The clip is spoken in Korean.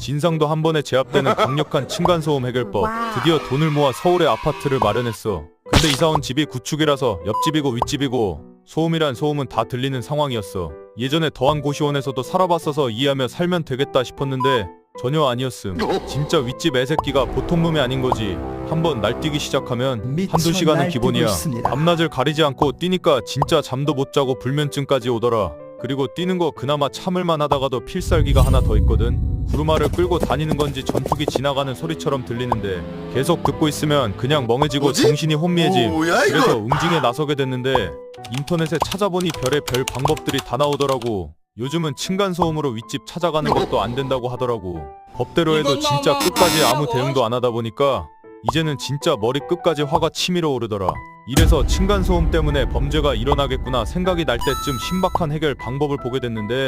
진상도 한 번에 제압되는 강력한 층간소음 해결법. 드디어 돈을 모아 서울에 아파트를 마련했어. 근데 이사온 집이 구축이라서 옆집이고 윗집이고 소음이란 소음은 다 들리는 상황이었어. 예전에 더한 고시원에서도 살아봤어서 이해하며 살면 되겠다 싶었는데 전혀 아니었음. 진짜 윗집 애새끼가 보통 놈이 아닌 거지. 한번 날뛰기 시작하면 한두 시간은 기본이야. 밤낮을 가리지 않고 뛰니까 진짜 잠도 못 자고 불면증까지 오더라. 그리고 뛰는 거 그나마 참을만 하다가도 필살기가 하나 더 있거든. 구루마를 끌고 다니는 건지 전투기 지나가는 소리처럼 들리는데 계속 듣고 있으면 그냥 멍해지고 뭐지? 정신이 혼미해짐. 뭐야, 이거? 그래서 응징에 나서게 됐는데 인터넷에 찾아보니 별의별 방법들이 다 나오더라고. 요즘은 층간소음으로 윗집 찾아가는 것도 안 된다고 하더라고. 법대로 해도 진짜 끝까지 아무 대응도 안 하다 보니까 이제는 진짜 머리 끝까지 화가 치밀어 오르더라. 이래서 층간소음 때문에 범죄가 일어나겠구나 생각이 날 때쯤 신박한 해결 방법을 보게 됐는데